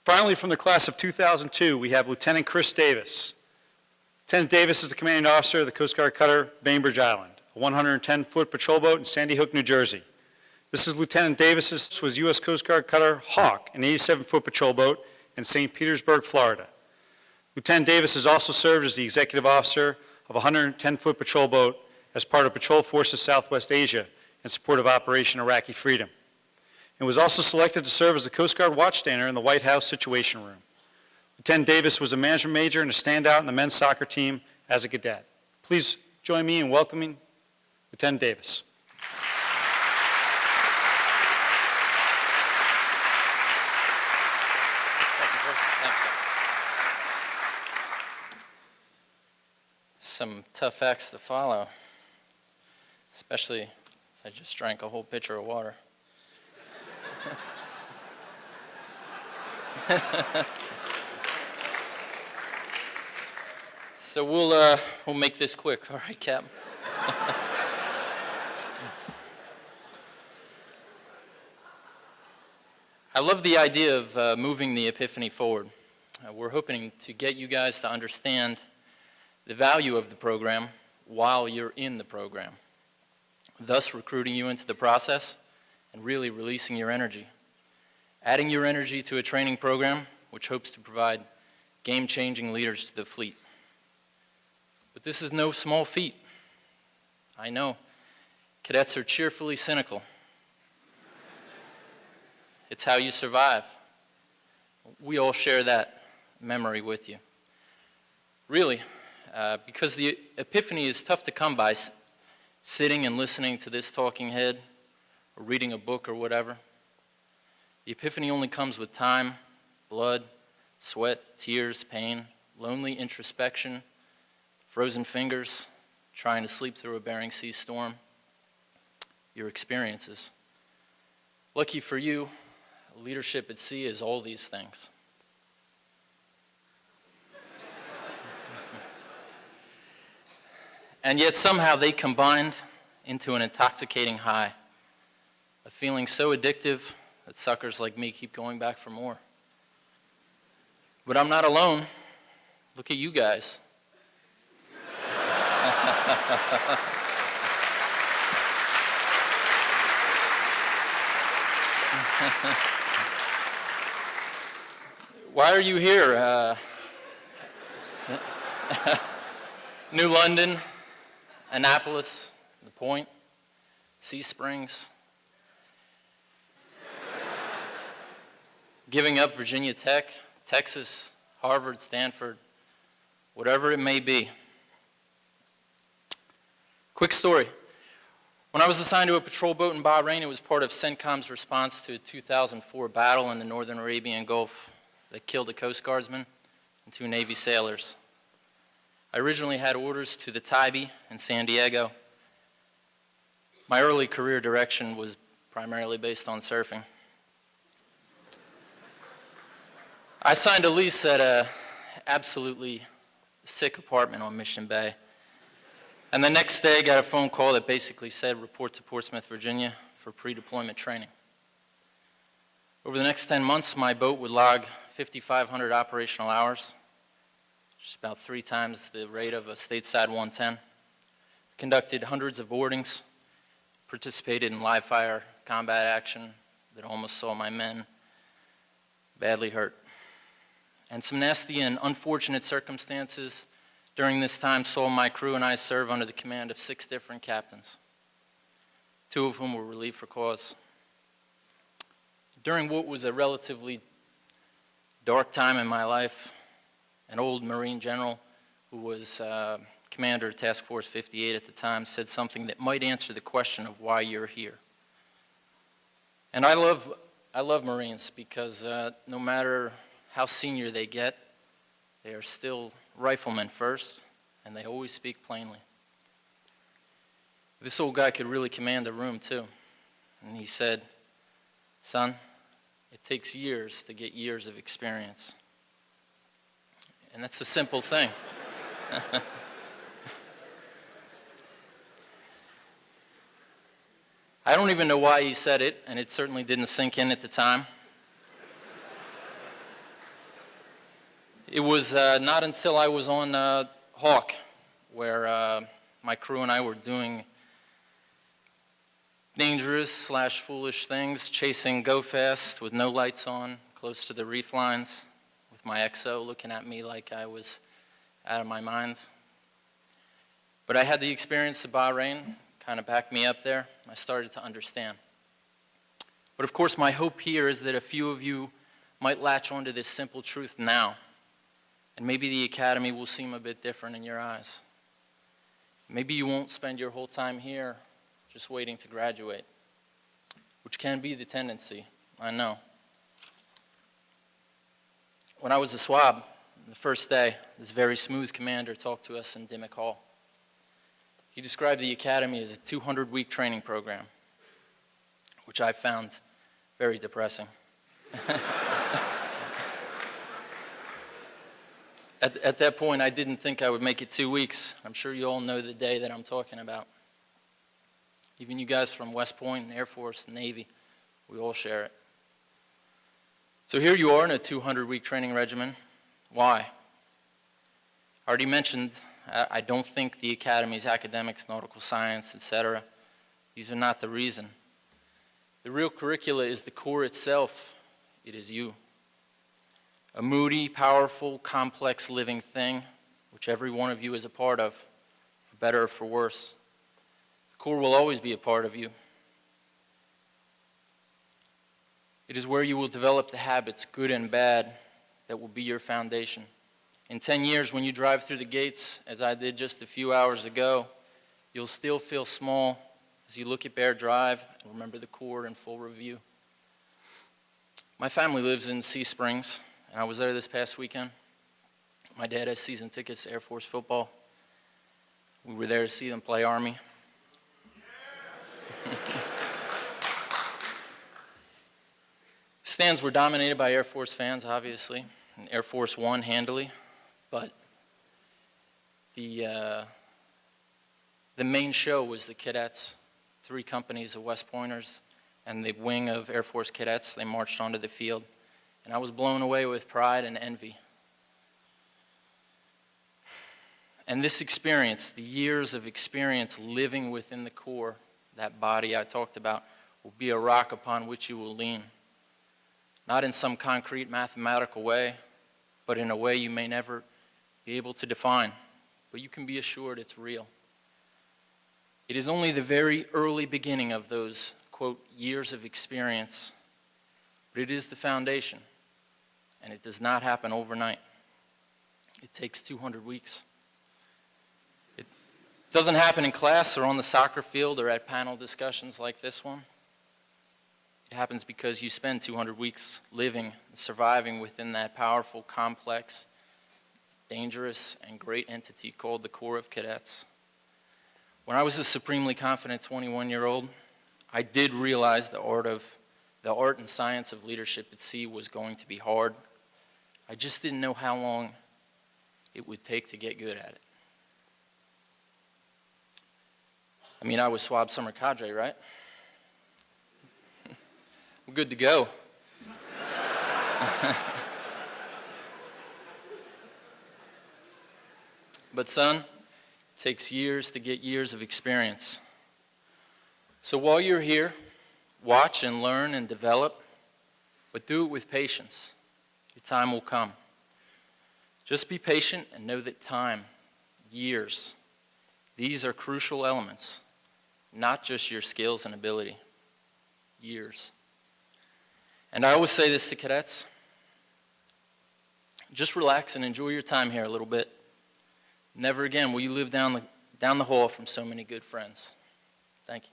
Finally, from the class of 2002, we have Lieutenant Chris Davis. Lieutenant Davis is the commanding officer of the Coast Guard cutter Bainbridge Island, a 110-foot patrol boat in Sandy Hook, New Jersey. This is Lieutenant Davis's was U.S. Coast Guard cutter Hawk, an 87-foot patrol boat in St. Petersburg, Florida. Lieutenant Davis has also served as the executive officer of a 110-foot patrol boat as part of Patrol Forces Southwest Asia in support of Operation Iraqi Freedom, and was also selected to serve as the Coast Guard watchstander in the White House Situation Room. Lieutenant Davis was a management major and a standout in the men's soccer team as a cadet. Please join me in welcoming Lieutenant Davis. Some tough acts to follow, especially as I just drank a whole pitcher of water. So we'll make this quick, all right, Cap? I love the idea of moving the Epiphany forward. We're hoping to get you guys to understand the value of the program while you're in the program, thus recruiting you into the process and really releasing your energy. Adding your energy to a training program which hopes to provide game-changing leaders to the fleet. But this is no small feat. I know. Cadets are cheerfully cynical. It's how you survive. We all share that memory with you. Really, because the Epiphany is tough to come by sitting and listening to this talking head or reading a book or whatever. The Epiphany only comes with time, blood, sweat, tears, pain, lonely introspection, frozen fingers, trying to sleep through a Bering Sea storm, your experiences. Lucky for you, leadership at sea is all these things. And yet somehow they combined into an intoxicating high, a feeling so addictive that suckers like me keep going back for more. But I'm not alone. Look at you guys. Why are you here? New London, Annapolis, The Point, Sea Springs, giving up Virginia Tech, Texas, Harvard, Stanford, whatever it may be. Quick story. When I was assigned to a patrol boat in Bahrain, it was part of CENTCOM's response to a 2004 battle in the northern Arabian Gulf that killed a Coast Guardsman and 2 Navy sailors. I originally had orders to the Tybee in San Diego. My early career direction was primarily based on surfing. I signed a lease at an absolutely sick apartment on Mission Bay. And the next day, I got a phone call that basically said, report to Portsmouth, Virginia for pre-deployment training. Over the next 10 months, my boat would log 5,500 operational hours, which is about 3 times the rate of a stateside 110. Conducted hundreds of boardings, participated in live fire combat action that almost saw my men badly hurt. And some nasty and unfortunate circumstances during this time saw my crew and I serve under the command of 6 different captains, 2 of whom were relieved for cause. During what was a relatively dark time in my life, an old Marine general who was commander of Task Force 58 at the time said something that might answer the question of why you're here. And I love Marines because no matter how senior they get, they are still riflemen first, and they always speak plainly. This old guy could really command a room too. And he said, son, it takes years to get years of experience. And that's a simple thing. I don't even know why he said it, and it certainly didn't sink in at the time. It was not until I was on Hawk where my crew and I were doing dangerous / foolish things, chasing go fast with no lights on, close to the reef lines, with my XO looking at me like I was out of my mind. But I had the experience of Bahrain, kind of backed me up there. I started to understand. But of course, my hope here is that a few of you might latch onto this simple truth now, and maybe the academy will seem a bit different in your eyes. Maybe you won't spend your whole time here just waiting to graduate, which can be the tendency, I know. When I was a swab, the first day, this very smooth commander talked to us in Dimmock Hall. He described the academy as a 200-week training program, which I found very depressing. At that point, I didn't think I would make it 2 weeks. I'm sure you all know the day that I'm talking about. Even you guys from West Point, and Air Force, Navy, we all share it. So here you are in a 200-week training regimen. Why? I already mentioned, I don't think the academy's academics, nautical science, etc., these are not the reason. The real curricula is the Corps itself. It is you. A moody, powerful, complex living thing, which every one of you is a part of, for better or for worse. The Corps will always be a part of you. It is where you will develop the habits, good and bad, that will be your foundation. In 10 years, when you drive through the gates, as I did just a few hours ago, you'll still feel small as you look at Bear Drive and remember the Corps in full review. My family lives in Sea Springs, and I was there this past weekend. My dad has season tickets to Air Force football. We were there to see them play Army. Stands were dominated by Air Force fans, obviously, and Air Force won handily, but the main show was the cadets, 3 companies of West Pointers, and the wing of Air Force cadets. They marched onto the field, and I was blown away with pride and envy. And this experience, the years of experience living within the Corps, that body I talked about, will be a rock upon which you will lean. Not in some concrete mathematical way, but in a way you may never be able to define. But you can be assured it's real. It is only the very early beginning of those, quote, years of experience, but it is the foundation, and it does not happen overnight. It takes 200 weeks. It doesn't happen in class or on the soccer field or at panel discussions like this one. It happens because you spend 200 weeks living and surviving within that powerful, complex, dangerous, and great entity called the Corps of Cadets. When I was a supremely confident 21-year-old, I did realize the art and science of leadership at sea was going to be hard. I just didn't know how long it would take to get good at it. I mean, I was SWAB summer cadre, right? We're good to go. But son, it takes years to get years of experience. So while you're here, watch and learn and develop, but do it with patience. Your time will come. Just be patient and know that time, years, these are crucial elements, not just your skills and ability. Years. And I always say this to cadets, just relax and enjoy your time here a little bit. Never again will you live down the hall from so many good friends. Thank you.